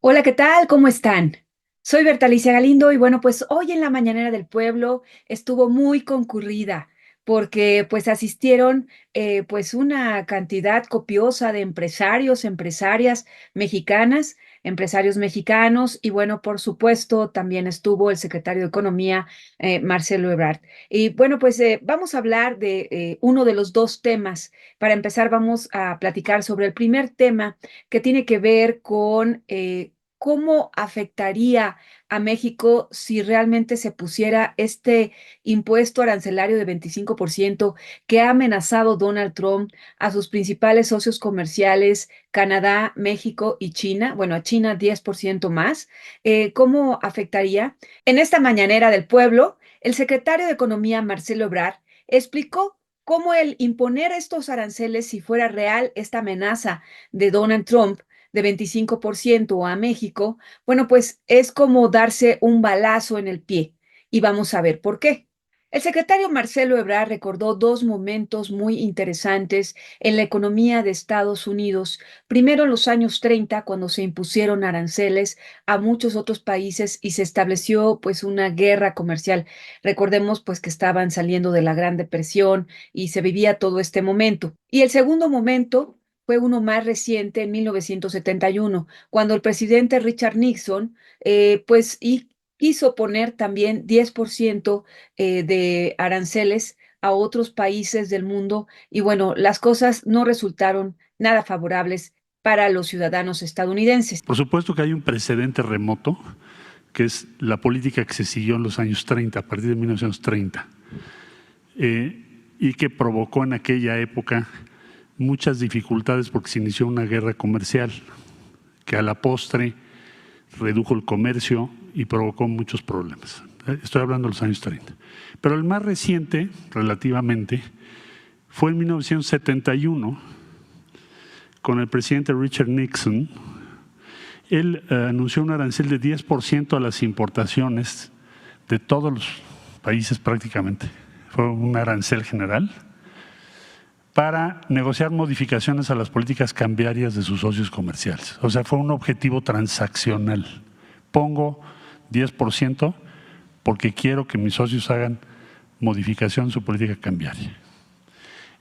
Hola, ¿qué tal? ¿Cómo están? Soy Bertalicia Galindo y bueno, pues hoy en la Mañanera del Pueblo estuvo muy concurrida porque pues asistieron pues una cantidad copiosa de empresarios, empresarias mexicanas, empresarios mexicanos y bueno, por supuesto también estuvo el secretario de Economía, Marcelo Ebrard. Y bueno, pues vamos a hablar de uno de los dos temas. Para empezar, vamos a platicar sobre el primer tema que tiene que ver con cómo afectaría a México si realmente se pusiera este impuesto arancelario de 25% que ha amenazado Donald Trump a sus principales socios comerciales, Canadá, México y China. Bueno, a China 10% más. ¿Cómo afectaría? En esta mañanera del pueblo, el secretario de Economía, Marcelo Ebrard, explicó cómo el imponer estos aranceles, si fuera real esta amenaza de Donald Trump de 25% a México, bueno, pues es como darse un balazo en el pie. Y vamos a ver por qué. El secretario Marcelo Ebrard recordó dos momentos muy interesantes en la economía de Estados Unidos. Primero, en los años 30, cuando se impusieron aranceles a muchos otros países y se estableció pues una guerra comercial. Recordemos pues que estaban saliendo de la Gran Depresión y se vivía todo este momento. Y el segundo momento fue uno más reciente en 1971, cuando el presidente Richard Nixon, quiso poner también 10% de aranceles a otros países del mundo y bueno, las cosas no resultaron nada favorables para los ciudadanos estadounidenses. Por supuesto que hay un precedente remoto, que es la política que se siguió en los años 30, a partir de 1930, y que provocó en aquella época muchas dificultades porque se inició una guerra comercial que a la postre redujo el comercio y provocó muchos problemas. Estoy hablando de los años 30. Pero el más reciente, relativamente, fue en 1971, con el presidente Richard Nixon. Él anunció un arancel de 10% a las importaciones de todos los países prácticamente. Fue un arancel general para negociar modificaciones a las políticas cambiarias de sus socios comerciales. O sea, fue un objetivo transaccional. Pongo 10% porque quiero que mis socios hagan modificación en su política cambiaria.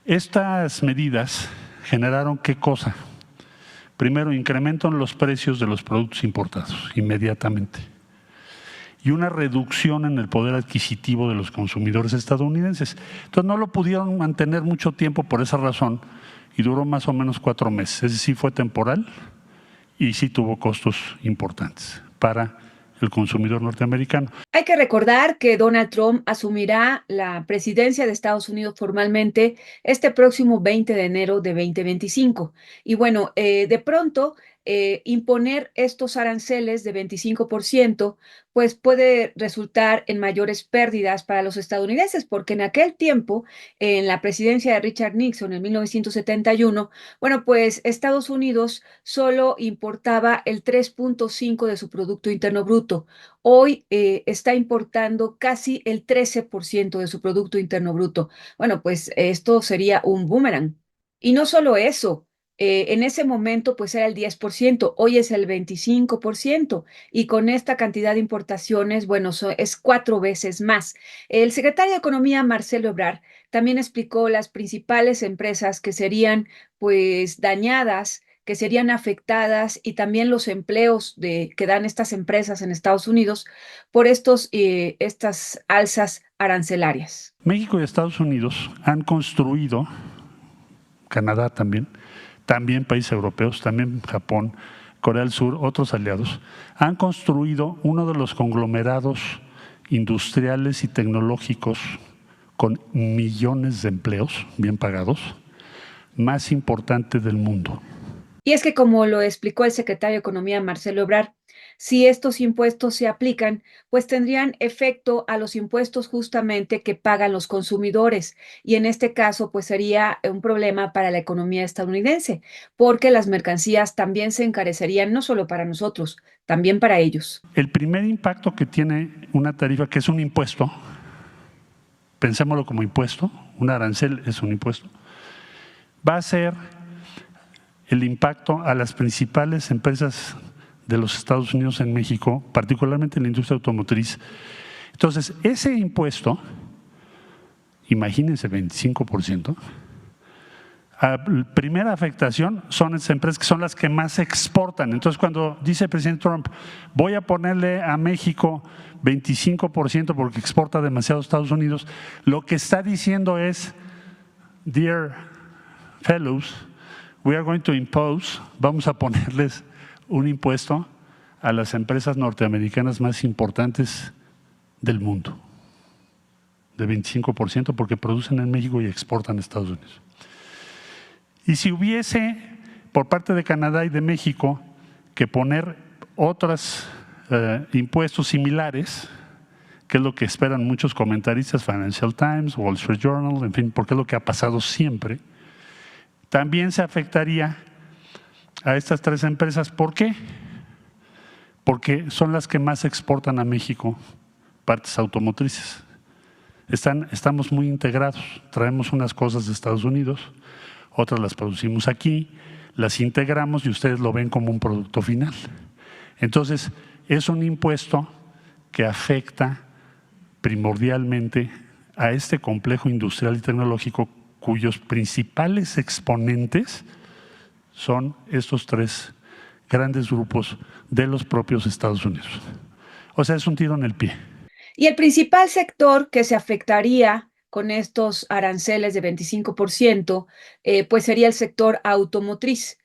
Estas medidas generaron ¿qué cosa? Primero, incremento en los precios de los productos importados inmediatamente y una reducción en el poder adquisitivo de los consumidores estadounidenses. Entonces no lo pudieron mantener mucho tiempo por esa razón y duró más o menos 4 meses. Es decir, fue temporal y sí tuvo costos importantes para el consumidor norteamericano. Hay que recordar que Donald Trump asumirá la presidencia de Estados Unidos formalmente este próximo 20 de enero de 2025. Y bueno, de pronto, imponer estos aranceles de 25%, pues puede resultar en mayores pérdidas para los estadounidenses, porque en aquel tiempo, en la presidencia de Richard Nixon en 1971, bueno, pues Estados Unidos solo importaba el 3.5 de su Producto Interno Bruto. Hoy está importando casi el 13% de su Producto Interno Bruto. Bueno, pues esto sería un boomerang. Y no solo eso, en ese momento pues era el 10%, hoy es el 25%, y con esta cantidad de importaciones, bueno, es 4 veces más. El secretario de Economía, Marcelo Ebrard, también explicó las principales empresas que serían pues dañadas, que serían afectadas y también los empleos que dan estas empresas en Estados Unidos por estas alzas arancelarias. México y Estados Unidos han construido, Canadá también países europeos, también Japón, Corea del Sur, otros aliados, han construido uno de los conglomerados industriales y tecnológicos con millones de empleos bien pagados más importante del mundo. Y es que, como lo explicó el secretario de Economía, Marcelo Ebrard, si estos impuestos se aplican, pues tendrían efecto a los impuestos justamente que pagan los consumidores. Y en este caso, pues sería un problema para la economía estadounidense, porque las mercancías también se encarecerían, no solo para nosotros, también para ellos. El primer impacto que tiene una tarifa, que es un impuesto, pensémoslo como impuesto, un arancel es un impuesto, va a ser el impacto a las principales empresas de los Estados Unidos en México, particularmente en la industria automotriz. Entonces, ese impuesto, imagínense, 25%, la primera afectación son esas empresas que son las que más exportan. Entonces, cuando dice el presidente Trump, voy a ponerle a México 25% porque exporta demasiado a Estados Unidos, lo que está diciendo es, dear fellows, we are going to impose, vamos a ponerles un impuesto a las empresas norteamericanas más importantes del mundo, de 25%, porque producen en México y exportan a Estados Unidos. Y si hubiese, por parte de Canadá y de México, que poner otros impuestos similares, que es lo que esperan muchos comentaristas, Financial Times, Wall Street Journal, en fin, porque es lo que ha pasado siempre, también se afectaría a estas tres empresas. ¿Por qué? Porque son las que más exportan a México partes automotrices. Estamos muy integrados, traemos unas cosas de Estados Unidos, otras las producimos aquí, las integramos y ustedes lo ven como un producto final. Entonces, es un impuesto que afecta primordialmente a este complejo industrial y tecnológico cuyos principales exponentes son estos tres grandes grupos de los propios Estados Unidos. O sea, es un tiro en el pie. Y el principal sector que se afectaría con estos aranceles de 25%, pues sería el sector automotriz.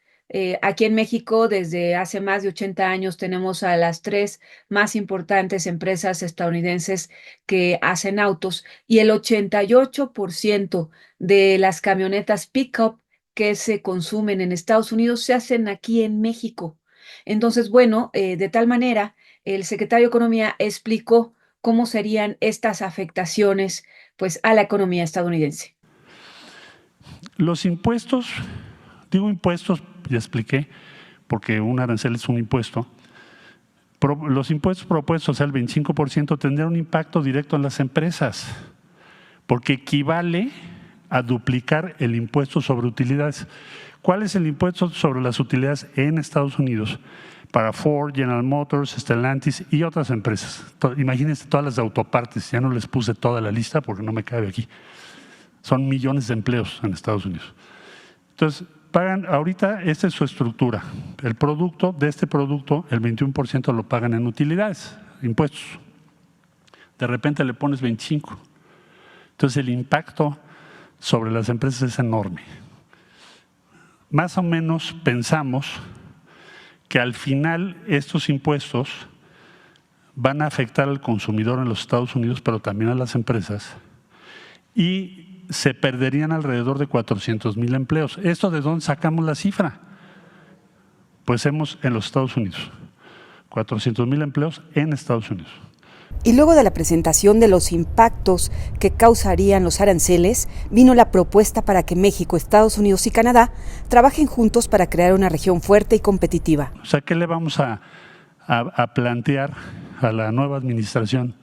Aquí en México, desde hace más de 80 años, tenemos a las tres más importantes empresas estadounidenses que hacen autos y el 88% de las camionetas pick-up que se consumen en Estados Unidos se hacen aquí en México. Entonces, bueno, de tal manera, el secretario de Economía explicó cómo serían estas afectaciones pues, a la economía estadounidense. Los impuestos, digo impuestos, ya expliqué, porque un arancel es un impuesto. Los impuestos propuestos, o sea, el 25%, tendrían un impacto directo en las empresas, porque equivale a duplicar el impuesto sobre utilidades. ¿Cuál es el impuesto sobre las utilidades en Estados Unidos? Para Ford, General Motors, Stellantis y otras empresas. Imagínense todas las de autopartes, ya no les puse toda la lista porque no me cabe aquí. Son millones de empleos en Estados Unidos. Entonces, pagan, ahorita esta es su estructura. El producto, de este producto, el 21% lo pagan en utilidades, impuestos. De repente le pones 25%. Entonces, el impacto sobre las empresas es enorme. Más o menos pensamos que al final estos impuestos van a afectar al consumidor en los Estados Unidos, pero también a las empresas, y se perderían alrededor de 400,000 empleos. ¿Esto de dónde sacamos la cifra? Pues en los Estados Unidos, 400,000 empleos en Estados Unidos. Y luego de la presentación de los impactos que causarían los aranceles, vino la propuesta para que México, Estados Unidos y Canadá trabajen juntos para crear una región fuerte y competitiva. O sea, ¿qué le vamos a plantear a la nueva administración?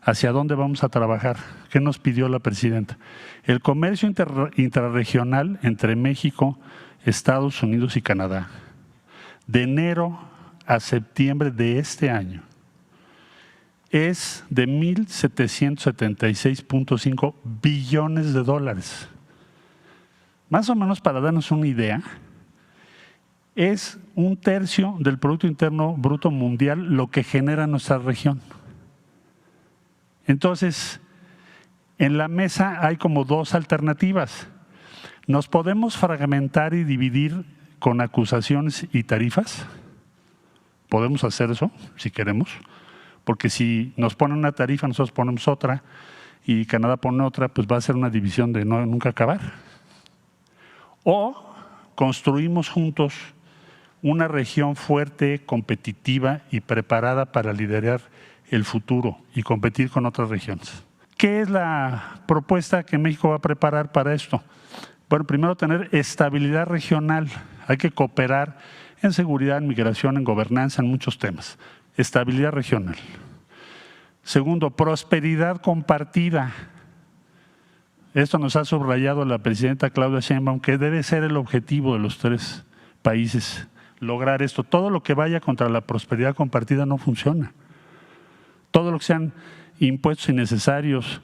¿Hacia dónde vamos a trabajar? ¿Qué nos pidió la presidenta? El comercio intrarregional entre México, Estados Unidos y Canadá, de enero a septiembre de este año, es de $1,776.5 billones. Más o menos, para darnos una idea, es 1/3 del Producto Interno Bruto Mundial lo que genera nuestra región. Entonces, en la mesa hay como dos alternativas. Nos podemos fragmentar y dividir con acusaciones y tarifas. Podemos hacer eso si queremos. Porque si nos ponen una tarifa, nosotros ponemos otra y Canadá pone otra, pues va a ser una división de nunca acabar. O construimos juntos una región fuerte, competitiva y preparada para liderar el futuro y competir con otras regiones. ¿Qué es la propuesta que México va a preparar para esto? Bueno, primero tener estabilidad regional. Hay que cooperar en seguridad, en migración, en gobernanza, en muchos temas. Estabilidad regional. Segundo, prosperidad compartida. Esto nos ha subrayado la presidenta Claudia Sheinbaum, que debe ser el objetivo de los tres países lograr esto. Todo lo que vaya contra la prosperidad compartida no funciona. Todo lo que sean impuestos innecesarios,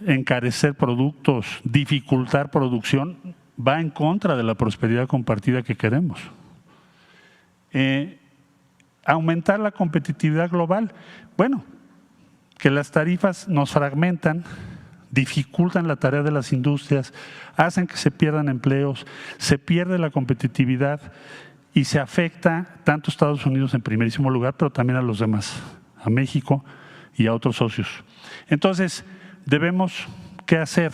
encarecer productos, dificultar producción, va en contra de la prosperidad compartida que queremos. Aumentar la competitividad global. Bueno, que las tarifas nos fragmentan, dificultan la tarea de las industrias, hacen que se pierdan empleos, se pierde la competitividad y se afecta tanto a Estados Unidos en primerísimo lugar, pero también a los demás, a México y a otros socios. Entonces, debemos, ¿qué hacer?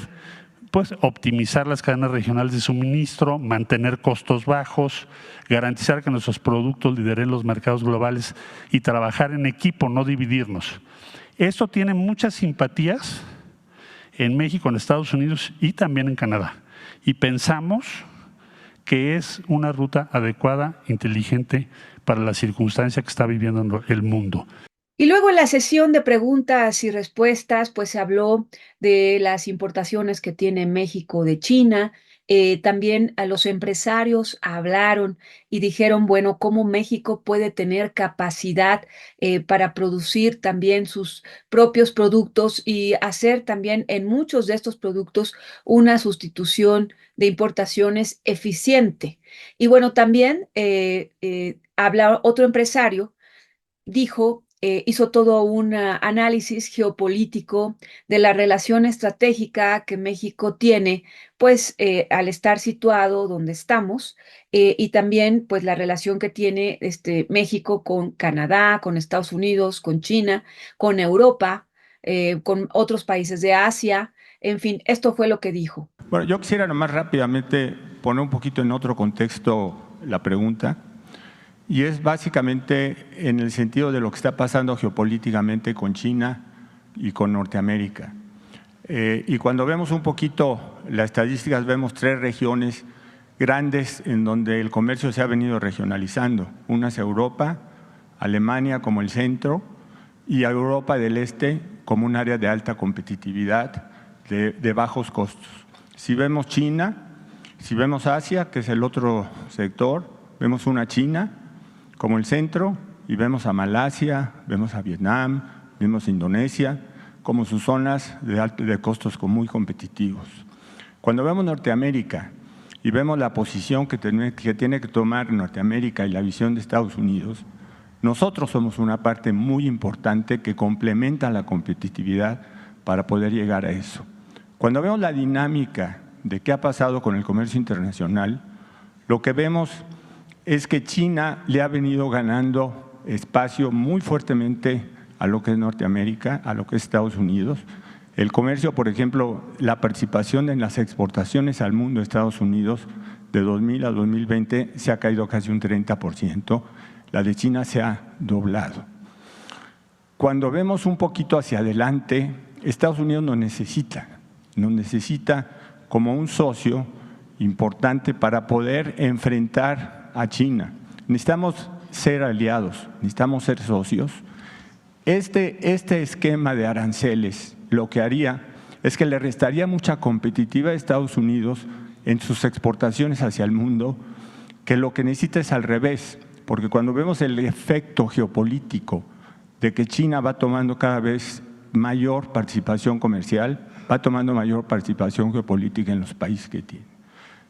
Pues optimizar las cadenas regionales de suministro, mantener costos bajos, garantizar que nuestros productos lideren los mercados globales y trabajar en equipo, no dividirnos. Esto tiene muchas simpatías en México, en Estados Unidos y también en Canadá. Y pensamos que es una ruta adecuada, inteligente para la circunstancia que está viviendo el mundo. Y luego en la sesión de preguntas y respuestas, pues se habló de las importaciones que tiene México de China. También a los empresarios hablaron y dijeron, bueno, cómo México puede tener capacidad para producir también sus propios productos y hacer también en muchos de estos productos una sustitución de importaciones eficiente. Y bueno, también habla otro empresario, dijo, hizo todo un análisis geopolítico de la relación estratégica que México tiene, pues al estar situado donde estamos, y también pues la relación que tiene México con Canadá, con Estados Unidos, con China, con Europa, con otros países de Asia. En fin, esto fue lo que dijo. Bueno, yo quisiera nomás rápidamente poner un poquito en otro contexto la pregunta. Y es básicamente en el sentido de lo que está pasando geopolíticamente con China y con Norteamérica. Y cuando vemos un poquito las estadísticas, vemos 3 regiones grandes en donde el comercio se ha venido regionalizando. Una es Europa, Alemania como el centro y Europa del Este como un área de alta competitividad, de bajos costos. Si vemos China, si vemos Asia, que es el otro sector, vemos una China como el centro y vemos a Malasia, vemos a Vietnam, vemos a Indonesia como sus zonas de costos muy competitivos. Cuando vemos Norteamérica y vemos la posición que tiene que tomar Norteamérica y la visión de Estados Unidos, nosotros somos una parte muy importante que complementa la competitividad para poder llegar a eso. Cuando vemos la dinámica de qué ha pasado con el comercio internacional, lo que vemos es que China le ha venido ganando espacio muy fuertemente a lo que es Norteamérica, a lo que es Estados Unidos. El comercio, por ejemplo, la participación en las exportaciones al mundo de Estados Unidos de 2000 a 2020 se ha caído casi un 30%, la de China se ha doblado. Cuando vemos un poquito hacia adelante, Estados Unidos nos necesita como un socio importante para poder enfrentar a China. Necesitamos ser aliados, necesitamos ser socios. Este esquema de aranceles lo que haría es que le restaría mucha competitividad a Estados Unidos en sus exportaciones hacia el mundo, que lo que necesita es al revés, porque cuando vemos el efecto geopolítico de que China va tomando cada vez mayor participación comercial, va tomando mayor participación geopolítica en los países que tiene.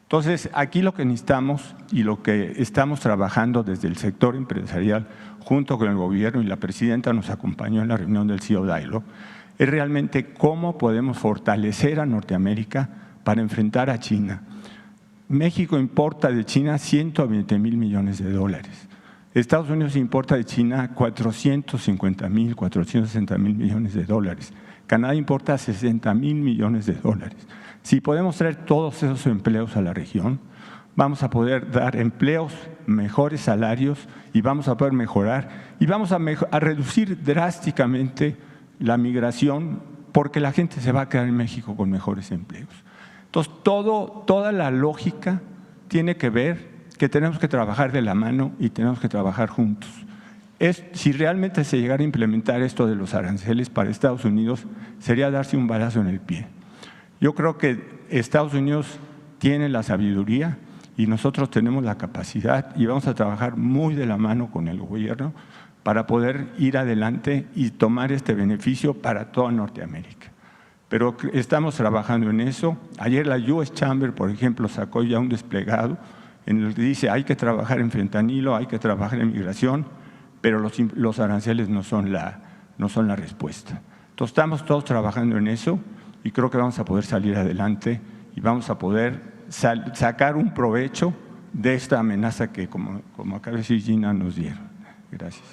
Entonces, aquí lo que necesitamos y lo que estamos trabajando desde el sector empresarial junto con el gobierno, y la presidenta nos acompañó en la reunión del CEO Dialogue, es realmente cómo podemos fortalecer a Norteamérica para enfrentar a China. México importa de China 120,000 millones de dólares. Estados Unidos importa de China 450,000, 460,000 millones de dólares. Canadá importa 60,000 millones de dólares. Si podemos traer todos esos empleos a la región, vamos a poder dar empleos, mejores salarios y vamos a poder mejorar y vamos a reducir drásticamente la migración porque la gente se va a quedar en México con mejores empleos. Entonces, toda la lógica tiene que ver que tenemos que trabajar de la mano y tenemos que trabajar juntos. Si realmente se llegara a implementar esto de los aranceles para Estados Unidos, sería darse un balazo en el pie. Yo creo que Estados Unidos tiene la sabiduría y nosotros tenemos la capacidad y vamos a trabajar muy de la mano con el gobierno para poder ir adelante y tomar este beneficio para toda Norteamérica. Pero estamos trabajando en eso. Ayer la US Chamber, por ejemplo, sacó ya un desplegado en el que dice hay que trabajar en fentanilo, hay que trabajar en migración, pero los aranceles no son la respuesta. Entonces estamos todos trabajando en eso y creo que vamos a poder salir adelante y vamos a poder sacar un provecho de esta amenaza que, como acaba de decir Gina, nos dieron. Gracias.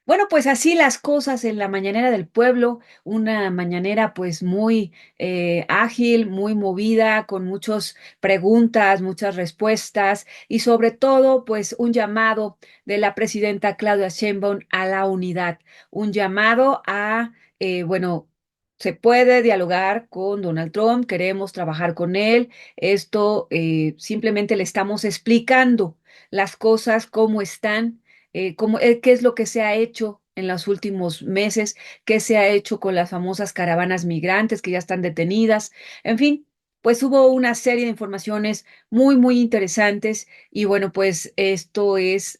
Bueno, pues así las cosas en la mañanera del pueblo, una mañanera pues muy ágil, muy movida, con muchas preguntas, muchas respuestas y sobre todo pues un llamado de la presidenta Claudia Sheinbaum a la unidad, un llamado a, bueno, se puede dialogar con Donald Trump, queremos trabajar con él, esto simplemente le estamos explicando las cosas como están qué es lo que se ha hecho en los últimos meses, qué se ha hecho con las famosas caravanas migrantes que ya están detenidas. En fin, pues hubo una serie de informaciones muy, muy interesantes y bueno, pues esto es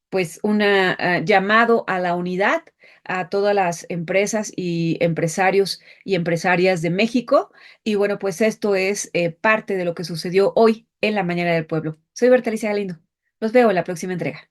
pues una llamado a la unidad a todas las empresas y empresarios y empresarias de México. Y bueno, pues esto es parte de lo que sucedió hoy en la Mañana del Pueblo. Soy Bertalicia Galindo. Los veo en la próxima entrega.